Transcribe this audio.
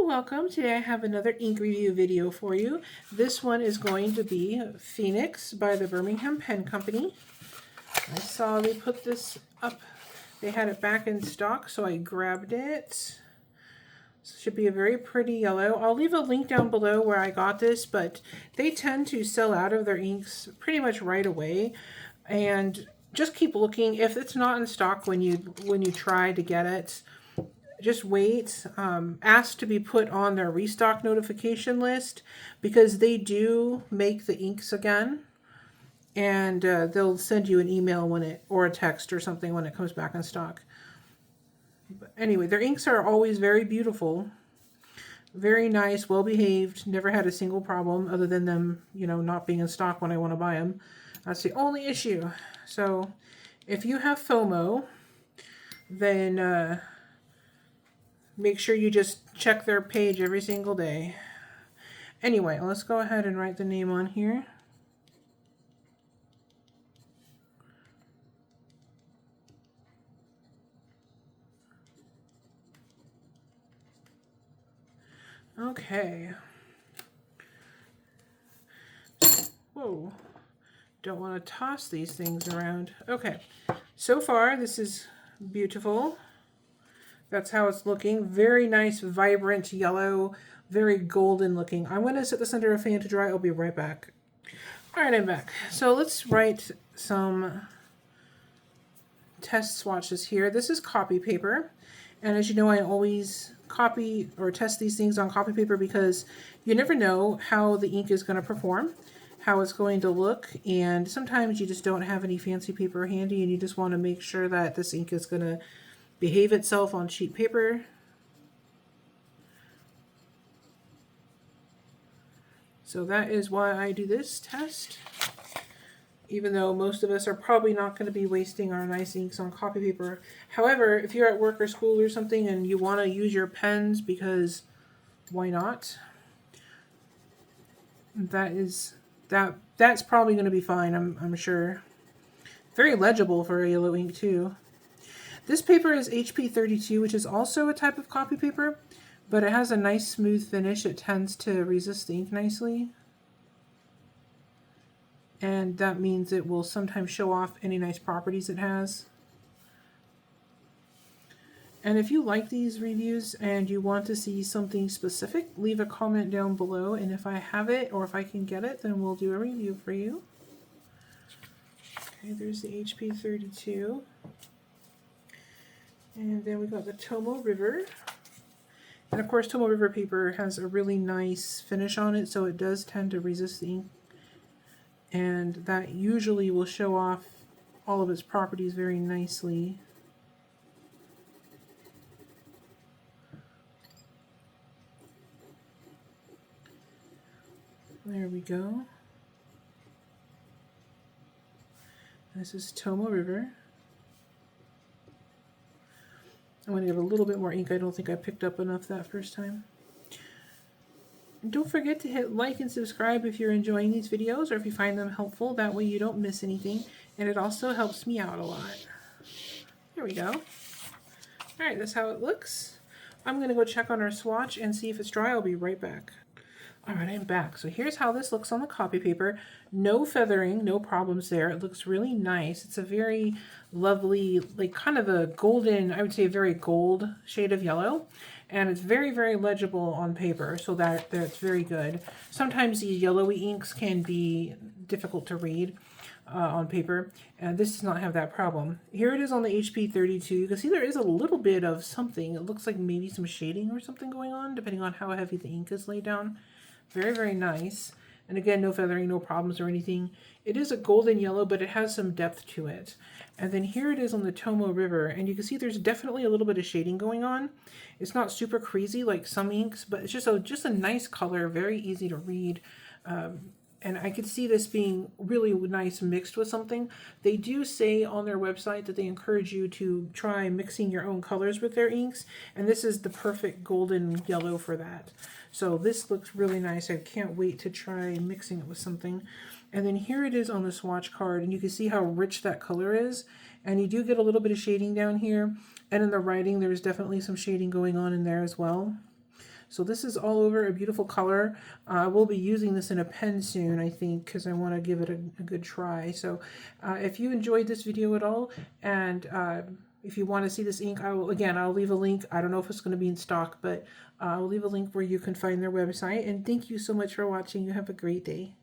Welcome. Today I have another ink review video for you. This one is going to be Phoenix by the Birmingham Pen Company. I saw they put this up. They had it back in stock, so I grabbed it. This should be a very pretty yellow. I'll leave a link down below where I got this, but they tend to sell out of their inks pretty much right away. And just keep looking. If it's not in stock when you try to get it, just wait. Ask to be put on their restock notification list because they do make the inks again, and they'll send you an email or a text or something when it comes back in stock. But anyway, their inks are always very beautiful, very nice, well behaved. Never had a single problem other than them, not being in stock when I want to buy them. That's the only issue. So if you have FOMO, then make sure you just check their page every single day. Anyway, let's go ahead and write the name on here. Okay. Whoa. Don't want to toss these things around. Okay. So far, this is beautiful. That's how it's looking. Very nice, vibrant yellow, very golden looking. I'm going to set this under a fan to dry. I'll be right back. All right, I'm back. So let's write some test swatches here. This is copy paper. And as you know, I always copy or test these things on copy paper because you never know how the ink is going to perform, how it's going to look. And sometimes you just don't have any fancy paper handy and you just want to make sure that this ink is going to behave itself on sheet paper. So that is why I do this test, even though most of us are probably not going to be wasting our nice inks on copy paper. However, if you're at work or school or something and you want to use your pens, because why not? That's probably going to be fine, I'm sure. Very legible for a yellow ink too. This paper is HP 32, which is also a type of copy paper, but it has a nice smooth finish. It tends to resist the ink nicely. And that means it will sometimes show off any nice properties it has. And if you like these reviews and you want to see something specific, leave a comment down below. And if I have it or if I can get it, then we'll do a review for you. Okay, there's the HP 32. And then we got the Tomoe River. And of course, Tomoe River paper has a really nice finish on it, so it does tend to resist the ink. And that usually will show off all of its properties very nicely. There we go. This is Tomoe River. I'm going to give a little bit more ink. I don't think I picked up enough that first time. And don't forget to hit like and subscribe if you're enjoying these videos or if you find them helpful. That way you don't miss anything. And it also helps me out a lot. There we go. Alright, that's how it looks. I'm going to go check on our swatch and see if it's dry. I'll be right back. Alright, I'm back. So here's how this looks on the copy paper. No feathering, no problems there. It looks really nice. It's a very lovely, like kind of a golden, I would say a very gold shade of yellow. And it's very, very legible on paper, so that's very good. Sometimes these yellowy inks can be difficult to read on paper, and this does not have that problem. Here it is on the HP 32. You can see there is a little bit of something. It looks like maybe some shading or something going on, depending on how heavy the ink is laid down. Very, very nice. And again, no feathering, no problems or anything. It is a golden yellow, but it has some depth to it. And then here it is on the Tomoe River, and you can see there's definitely a little bit of shading going on. It's not super crazy like some inks, but it's just a nice color, very easy to read. And I could see this being really nice mixed with something. They do say on their website that they encourage you to try mixing your own colors with their inks, and this is the perfect golden yellow for that. So this looks really nice. I can't wait to try mixing it with something. And then here it is on the swatch card, and you can see how rich that color is. And you do get a little bit of shading down here. And in the writing, there's definitely some shading going on in there as well. So this is all over, a beautiful color. We'll be using this in a pen soon, I think, because I want to give it a good try. So if you enjoyed this video at all, and if you want to see this ink, I'll leave a link. I don't know if it's going to be in stock, but I'll leave a link where you can find their website. And thank you so much for watching. You have a great day.